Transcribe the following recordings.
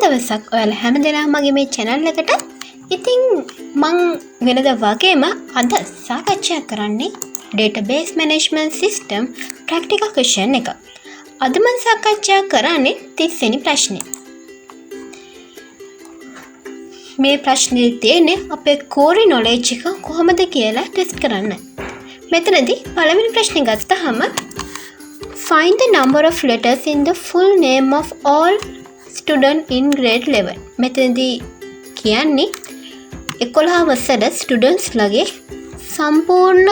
දවසක් ඔයාලා හැමදෙනාම මගේ මේ channel එකට. ඉතින් මං වෙනදා වගේම අද සාකච්ඡා කරන්නේ database management system practical question එක. අද මම සාකච්ඡා කරන්නේ 30 වෙනි ප්‍රශ්නේ. මේ ප්‍රශ්නේ තියෙන්නේ අපේ core knowledge එක කොහොමද කියලා ටෙස්ට් කරන්න. මෙතනදී පළවෙනි ප්‍රශ්නේ ගත්තාම find the number of letters in the full name of all students in grade 11. මෙතනදී කියන්නේ 11 වසර ස්ටුඩන්ට්ස් ලගේ සම්පූර්ණ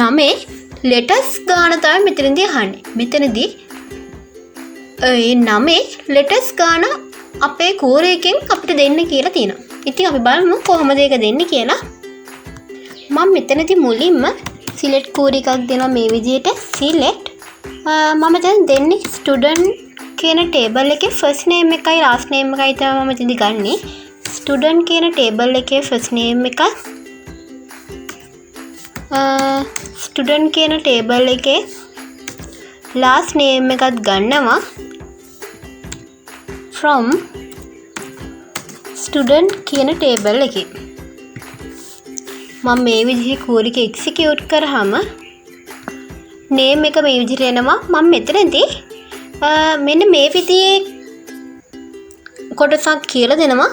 නමේ letters ගාන තමයි මෙතනදී අහන්නේ. මෙතනදී ඒ නමේ letters ගාන අපේ කෝරේ එකෙන් අපිට දෙන්න කියලා තියෙනවා. ඉතින් අපි බලමු කොහොමද ඒක දෙන්නේ කියලා. මම මෙතනදී මුලින්ම select කෝරේ එකක් දෙනවා මේ විදිහට select මම දැන් දෙන්නේ student කියන table එකේ first name එකයි last name එකයි තමයි මම මෙතනදී ගන්නෙ. student කියන table එකේ first name එක student කියන table එකේ last name එකත් ගන්නවා from student කියන table එකේ. මම මේ විදිහේ කෝඩ් එක execute කරාම name එක මේ විදිහට එනවා. මම මෙතනදී මෙන්න මේ විදිහේ කොටසක් කියලා දෙනවා.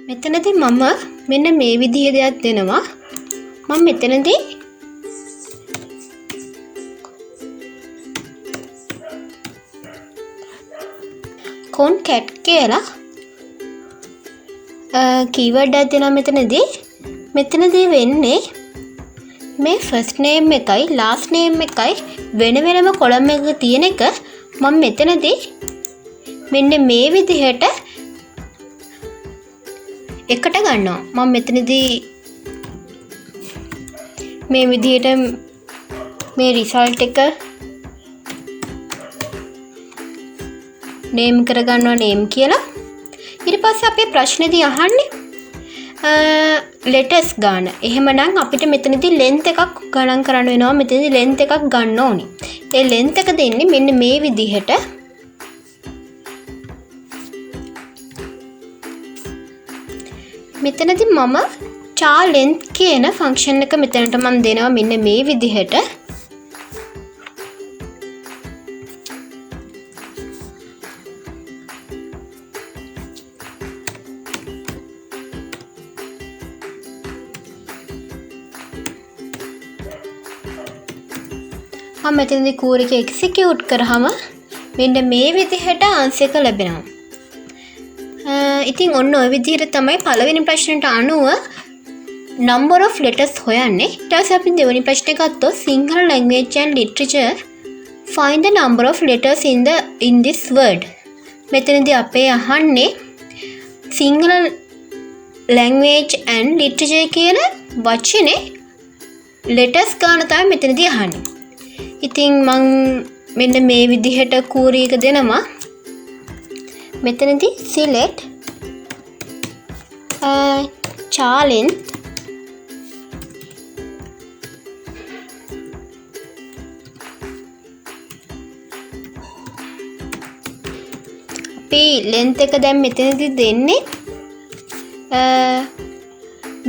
මෙතනදී මම මෙන්න මේ විදිහේ දෙයක් දෙනවා. මම මෙතනදී concat කියලා keyword එකක් දෙනවා මෙතනදී වෙන්නේ මේ first name එකයි last name එකයි වෙන වෙනම column එකක තියෙන එක මම මෙතනදී මෙන්න මේ විදිහට එකට ගන්නවා. මම මෙතනදී මේ විදිහට මේ result එක name කරගන්නවා name කියලා. ඊට පස්සේ අපේ ප්‍රශ්නේදී අහන්නේ letters ගන්න. එහෙමනම් අපිට මෙතනදී length එකක් ගණන් කරන්න වෙනවා. මෙතනදී length එකක් ගන්න ඕනේ. ඒ length එක දෙන්නේ මෙන්න මේ විදිහට. මෙතනදී මම char length කියන function එක මෙතනට මම දෙනවා මෙන්න මේ විදිහට. මම මෙතනදී කෝඩ් එක execute කරාම මෙන්න මේ විදිහට answer එක ලැබෙනවා. ඉතින් ඔන්න ඔය විදිහට තමයි පළවෙනි ප්‍රශ්නෙට අනුව number of letters හොයන්නේ. ඊට පස්සේ අපි දෙවෙනි ප්‍රශ්නේ ගත්තොත් Sinhala language and literature find the number of letters in this word. මෙතනදී අපේ අහන්නේ Sinhala language and literature කියන වචනේ letters ගන්න තමයි මෙතනදී අහන්නේ. ඉතින් මං මෙන්න මේ විදිහට කෝරි එක දෙනවා. මෙතනදී select char length අපි length එක දැන් මෙතනදී දෙන්නේ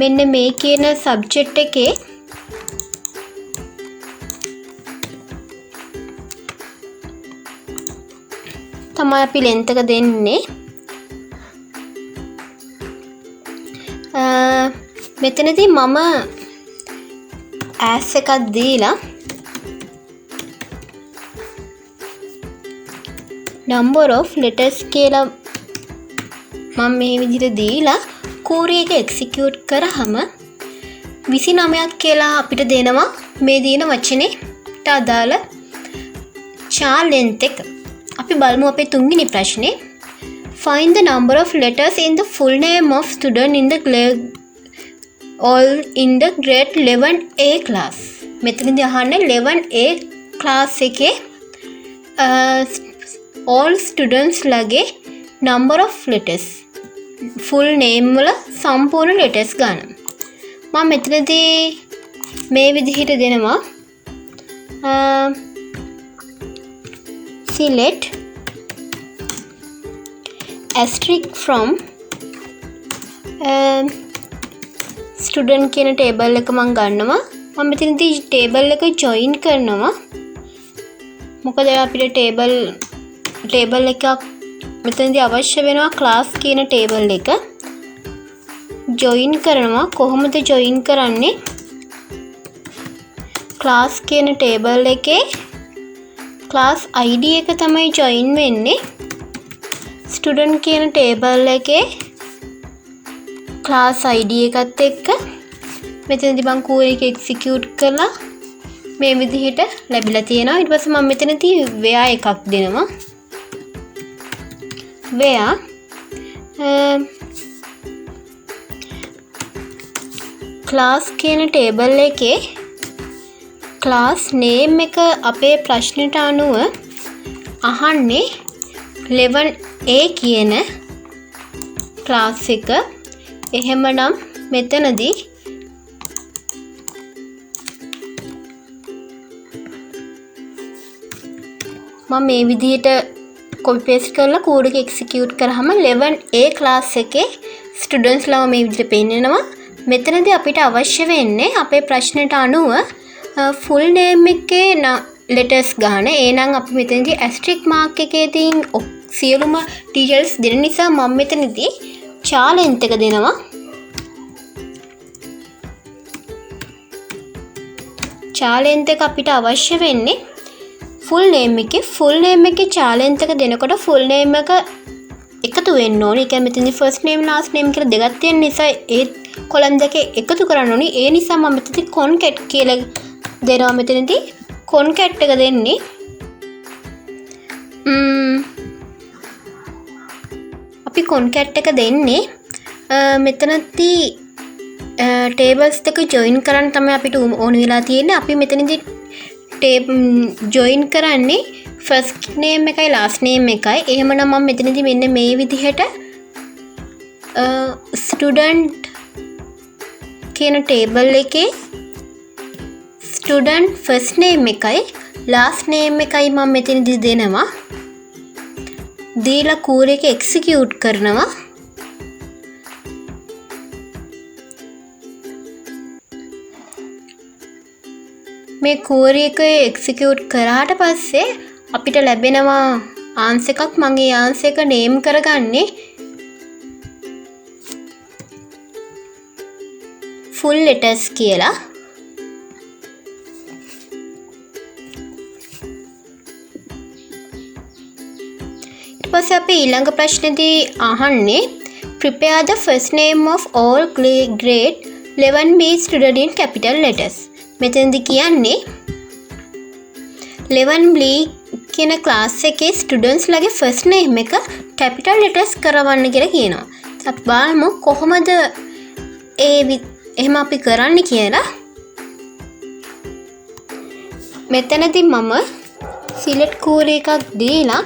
මෙන්න මේ කියන subject එකේ තමයි අපි length එක දෙන්නේ. මෙතනදී මම as එකක් දීලා number of letters කියලා මම මේ විදිහට දීලා query එක execute කරාම 29ක් කියලා අපිට දෙනවා මේ දින වචනේට අදාළ char length එක. අපි බලමු අපේ තුන්වෙනි ප්‍රශ්නේ. Find the number of letters in the full name of student in the grade 11A class. මෙතනදී අහන්නේ 11A class එකේ all students ලගේ number of letters full name වල සම්පූර්ණ letters ගන්න. මම මෙතනදී මේ විදිහට දෙනවා select asterisk from student කියන table එක මම ගන්නවා. මම මෙතනදී table එක join කරනවා. මොකද අපිට table එකක් මෙතනදී අවශ්‍ය වෙනවා class කියන table එක join කරනවා. කොහොමද join කරන්නේ? class කියන table එකේ class ID එක තමයි join වෙන්නේ. student කියන table එකේ class ID එකත් එක්ක මෙතනදී මම query එක execute කරලා මේ විදිහට ලැබිලා තියෙනවා. ඊට පස්සේ මම මෙතනදී where එකක් දෙනවා. where class කියන table එකේ class name එක අපේ ප්‍රශ්නෙට අනුව අහන්නේ 11A කියන class එක. එහෙමනම් මෙතනදී මම මේ විදිහට copy paste කරලා code එක execute කරාම 11A class එකේ students ලා මේ විදිහට පෙන්නනවා. මෙතනදී අපිට අවශ්‍ය වෙන්නේ අපේ ප්‍රශ්නෙට අනුව full name එකේ letters ගන්න. එහෙනම් අපි මෙතනදී asterisk mark එකේ තියෙන සියලුම details දෙන නිසා මම මෙතනදී char length එක දෙනවා. char length එක අපිට අවශ්‍ය වෙන්නේ full name එකේ char length එක දෙනකොට full name එක එකතු වෙන්න ඕනේ. ඒ කියන්නේ මෙතනදී first name last name කියලා දෙකක් තියෙන නිසා ඒ column දෙකේ එකතු කරන්න ඕනේ. ඒ නිසා මම මෙතනදී concat කියලා දෙනවා. මෙතනදී concat එක දෙන්නේ අපි concat එක දෙන්නේ මෙතනදී tables දෙක join කරන්න තමයි අපිට ඕන වෙලා තියෙන්නේ. අපි මෙතනදී join කරන්නේ first name එකයි last name එකයි. එහෙමනම් මම මෙතනදී මෙන්න මේ විදිහට student කියන table එකේ student first name එකයි last name එකයි මම මෙතනදී දෙනවා. දීලා query එක execute කරනවා. මේ query එක execute කරාට පස්සේ අපිට ලැබෙනවා answer එකක්. මම ඒ answer එක name කරගන්නේ full letters කියලා. ඊට පස්සේ අපි ඊළඟ ප්‍රශ්නේදී අහන්නේ prepare the first name of all grade 11B student in capital letters. මෙතනදී කියන්නේ 11B කියන class එකේ students ලගේ first name එක capital letters කරවන්න කියලා කියනවා. අපි බලමු කොහොමද එහෙම අපි කරන්නේ කියලා. මෙතනදී මම select query එකක් දීලා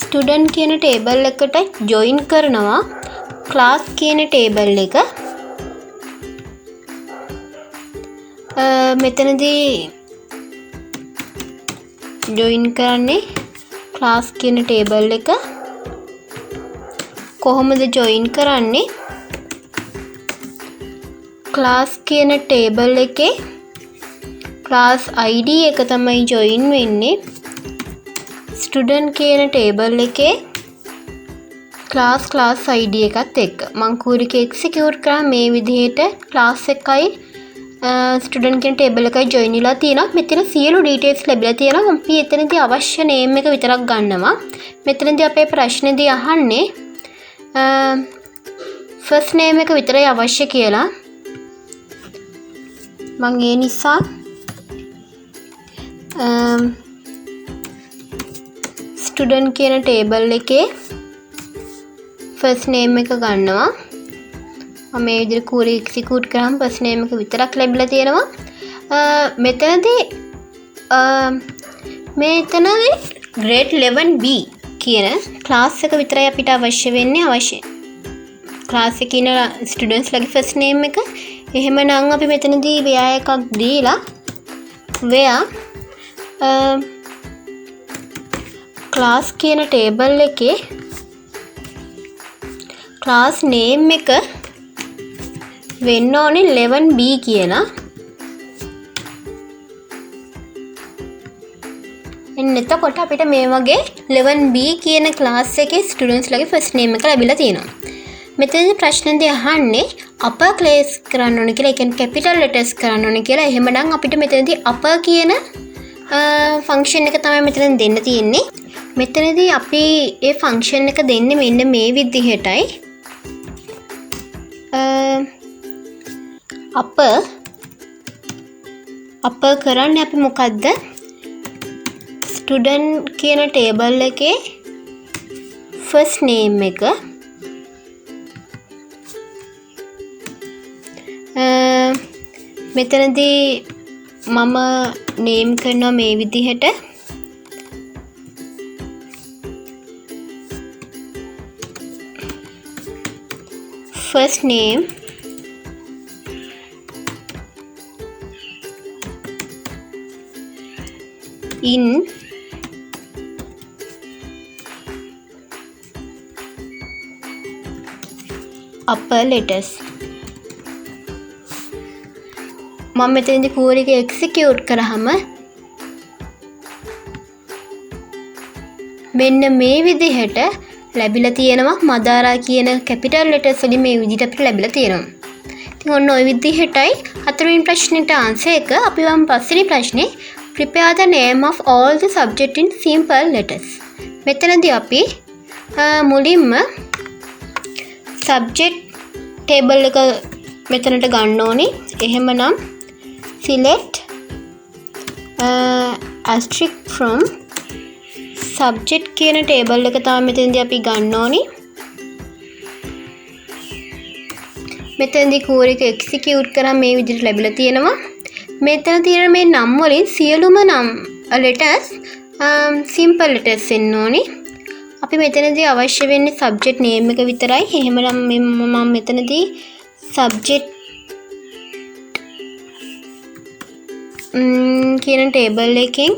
student කියන table එකට join කරනවා class කියන table එක. මෙතනදී join කරන්නේ class කියන table එක. කොහොමද join කරන්නේ? class කියන table එකේ class ID එක තමයි join වෙන්නේ. student කියන table එකේ class ID එකත් එක්ක මම query එක execute කරා මේ විදිහට class එකයි student කියන table එකයි join වෙලා තියෙනවා. මෙතන සියලු details ලැබිලා තියෙනවා. අපි එතනදී අවශ්‍ය name එක විතරක් ගන්නවා. මෙතනදී අපේ ප්‍රශ්නේදී අහන්නේ first name එක විතරයි අවශ්‍ය කියලා. මම ඒ නිසා student කියන table එකේ first name එක ගන්නවා. මම මේ විදිහට query execute කරාම first name එක විතරක් ලැබිලා තියෙනවා. මෙතනදී grade 11B කියන class එක විතරයි අපිට අවශ්‍ය වෙන්නේ. class එකේ ඉන්න students ලගේ first name එක. එහෙමනම් අපි මෙතනදී where එකක් දීලා where ක්ලාස් කියන ටේබල් එකේ ක්ලාස් නේම් එක වෙන්න ඕනේ 11B කියලා. එතකොට අපිට මේ වගේ 11B කියන ක්ලාස් එකේ ස්ටුඩන්ට්ස් ලගේ ෆස්ට් නේම් එක ලැබිලා තියෙනවා. මෙතනදී ප්‍රශ්නෙදී අහන්නේ අපර් ක්ලේස් කරන්න ඕනේ කියලා, ඒ කියන්නේ කැපිටල් ලෙටර්ස් කරන්න ඕනේ කියලා. එහෙමනම් අපිට මෙතනදී අපර් කියන ෆන්ක්ෂන් එක තමයි මෙතන දෙන්න තියෙන්නේ. මෙතනදී අපි ඒ ෆන්ක්ෂන් එක දෙන්නේ මෙන්න මේ විදිහටයි. අපර් කරන්නේ අපි මොකද්ද? ස්ටුඩන්ට් කියන ටේබල් එකේ ෆස්ට් නේම් එක මෙතනදී මම නේම් කරනවා මේ විදිහට. First name in upper letters. මම මෙතනදී query එක execute කරාම මෙන්න මේ විදිහට ලැබිලා තියෙනවා. මදාරා කියන capital letters වලින් මේ විදිහට අපිට ලැබිලා තියෙනවා. ඉතින් ඔන්න ওই විදිහටයි හතරවෙනි ප්‍රශ්නෙට answer එක. අපි වම් පස්වෙනි ප්‍රශ්නේ prepare the name of all the subject in simple letters. මෙතනදී අපි මුලින්ම subject table එක මෙතනට ගන්න ඕනේ. එහෙමනම් select asterisk from subject කියන table එක තමයි මෙතනදී අපි ගන්න ඕනේ. මෙතනදී query එක execute කරා මේ විදිහට ලැබිලා තියෙනවා. මෙතන තියෙන මේ නම් වලින් සියලුම නම් letters simple letters වෙන්න ඕනේ. අපි මෙතනදී අවශ්‍ය වෙන්නේ subject name එක විතරයි. එහෙමනම් මම මෙතනදී subject කියන table එකෙන්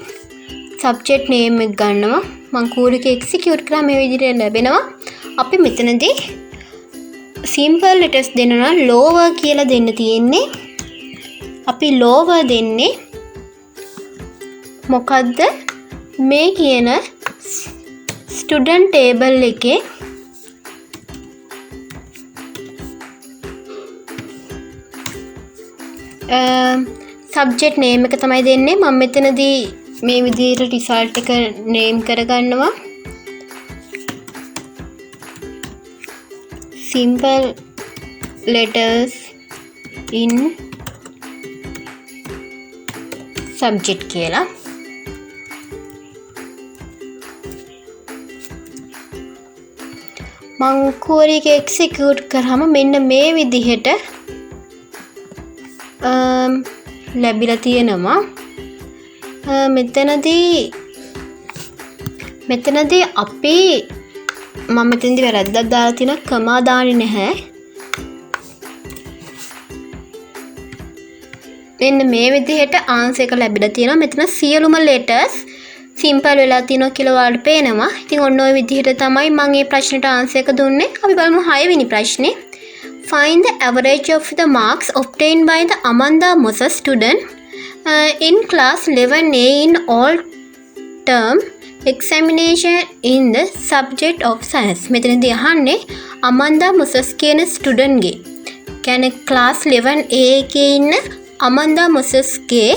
subject name එක ගන්නවා. මම query එක execute කරා මේ විදිහට ලැබෙනවා. අපි මෙතනදී simple letters දෙනවා lower කියලා දෙන්න තියෙන්නේ. අපි lower දෙන්නේ මොකද්ද? මේ කියන student table එකේ subject name එක තමයි දෙන්නේ. මම මෙතනදී මේ විදිහට result එක name කරගන්නවා. simple letters in subject කියලා. මං query එක execute කරාම මෙන්න මේ විදිහට ලැබිලා තියෙනවා. මෙතනදී අපි මම මෙතනදී වැරද්දක් දාලා තියෙනවා. කමා දාන්නේ නැහැ. මෙන්න මේ විදිහට answer එක ලැබිලා තියෙනවා. මෙතන සියලුම letters simple වෙලා තියෙනවා කියලා ඔයාලට පේනවා. ඉතින් ඔන්න ඔය විදිහට තමයි මම මේ ප්‍රශ්නෙට answer එක දුන්නේ. අපි බලමු 6 වෙනි ප්‍රශ්නේ. Find the average of the marks obtained by the Amanda Moses student in class 11A in all term examination in the subject of science. මෙතනදී අහන්නේ Amanda Moses කියන student ගේ. කියන්නේ class 11A එකේ ඉන්න Amanda Moses ගේ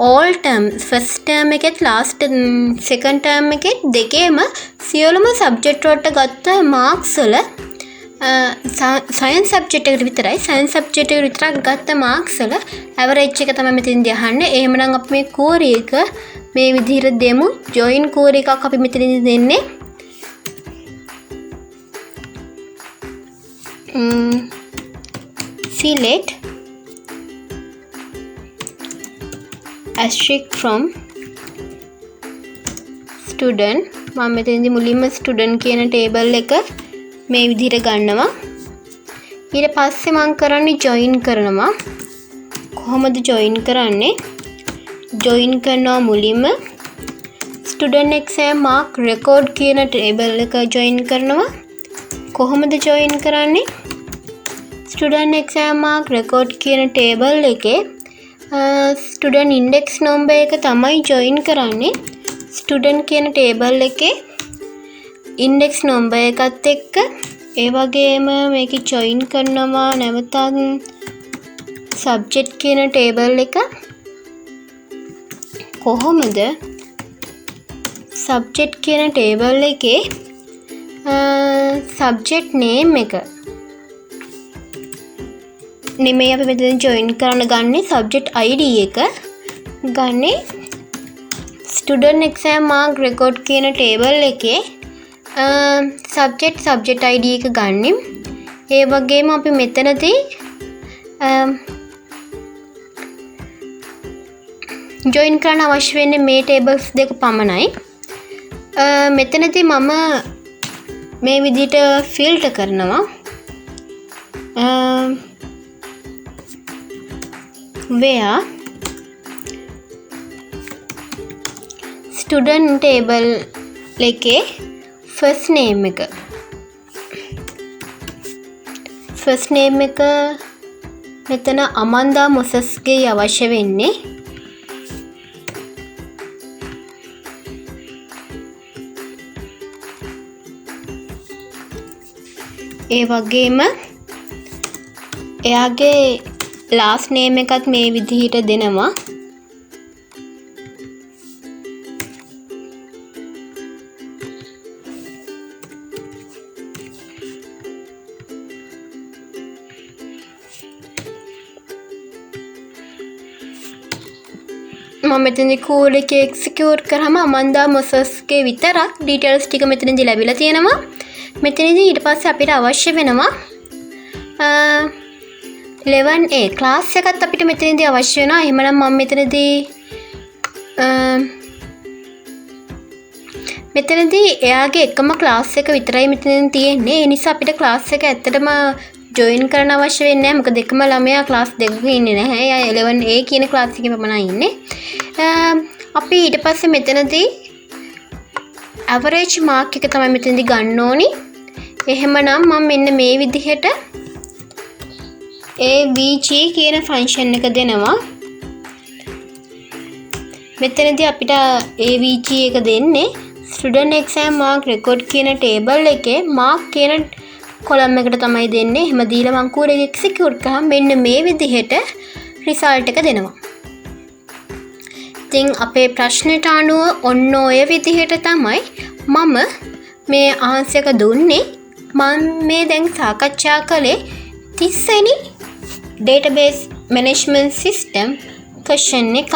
all term first term එකෙත් last second term එකෙත් දෙකේම සියලුම subject වලට ගත්ත marks වල science subject එකට විතරයි science subject එකට විතරක් ගත්ත marks වල average එක තමයි මෙතනදී අහන්නේ. එහෙමනම් අපි මේ query එක මේ විදිහට දෙමු. join query එකක් අපි මෙතනදී දෙන්නේ. select asterisk from student. මම මෙතනදී මුලින්ම student කියන table එක මේ විදිහට ගන්නවා. ඊට පස්සේ මම කරන්නේ join කරනවා. කොහොමද join කරන්නේ? ජොයින් කරනවා මුලින්ම ස්ටුඩන්ට් එක්සෑම් මාක් රෙකෝඩ් කියන ටේබල් එක ජොයින් කරනවා. කොහොමද ජොයින් කරන්නේ? ස්ටුඩන්ට් එක්සෑම් මාක් රෙකෝඩ් කියන ටේබල් එකේ ස්ටුඩන්ට් ඉන්ඩෙක්ස් නම්බර් එක තමයි ජොයින් කරන්නේ. ස්ටුඩන්ට් කියන ටේබල් එකේ ඉන්ඩෙක්ස් නම්බර් එකත් එක්ක ඒ වගේම මේක ජොයින් කරනවා නැවතත් සබ්ජෙක්ට් කියන ටේබල් එක. කොහොමද සබ්ජෙක්ට් කියන ටේබල් එකේ සබ්ජෙක්ට් නේම් එක නෙමෙයි අපි මෙතන ජොයින් කරන්න ගන්නේ සබ්ජෙක්ට් ID එක ගන්නේ ස්ටුඩන්ට් එක්සෑම් මාක් රෙකෝඩ් කියන ටේබල් එකේ සබ්ජෙක්ට් ID එක ගන්නෙ. ඒ වගේම අපි මෙතනදී ජොයින් කරන්න අවශ්‍ය වෙන්නේ මේ ටේබල්ස් දෙක පමණයි. මෙතනදී මම මේ විදිහට ෆිල්ටර් කරනවා. where student table එකේ first name එක මෙතන අමන්දා මොසස්ගේ අවශ්‍ය වෙන්නේ. ඒ වගේම එයාගේ ලාස්ට් නේම් එකත් මේ විදිහට දෙනවා. මම මෙතනදී කෝඩ් එක එක්සිකියුට් කරාම අමන්දා මොසස්ගේ විතරක් ඩීටේල්ස් ටික මෙතනදී ලැබිලා තියෙනවා. මෙතනදී ඊට පස්සේ අපිට අවශ්‍ය වෙනවා 11A ක්ලාස් එකත් අපිට මෙතනදී අවශ්‍ය වෙනවා. එහෙමනම් මම මෙතනදී එයාගේ එකම ක්ලාස් එක විතරයි මෙතන තියෙන්නේ. ඒ නිසා අපිට ක්ලාස් එක ඇත්තටම ජොයින් කරන්න අවශ්‍ය වෙන්නේ නැහැ. මොකද එකම ළමයා ක්ලාස් දෙකක ඉන්නේ නැහැ. එයා 11A කියන ක්ලාස් එකේ පමණයි ඉන්නේ. අපි ඊට පස්සේ මෙතනදී average mark එක තමයි මෙතනදී ගන්න ඕනි. එහෙමනම් මම මෙන්න මේ විදිහට avg කියන ෆන්ක්ෂන් එක දෙනවා. මෙතනදී අපිට avg එක දෙන්නේ student exam mark record කියන ටේබල් එකේ mark කියන කොලම් එකට තමයි දෙන්නේ. එහෙම දීලා මම කෝඩ් එක එක්සිකියුට් කරාම මෙන්න මේ විදිහට රිසල්ට් එක දෙනවා. ඉතින් අපේ ප්‍රශ්නෙට අනුව ඔන්න ඔය විදිහට තමයි මම මේ ආන්සර් එක දුන්නේ. මම මේ දැන් සාකච්ඡා කළේ 30 වෙනි database management system question එකක්.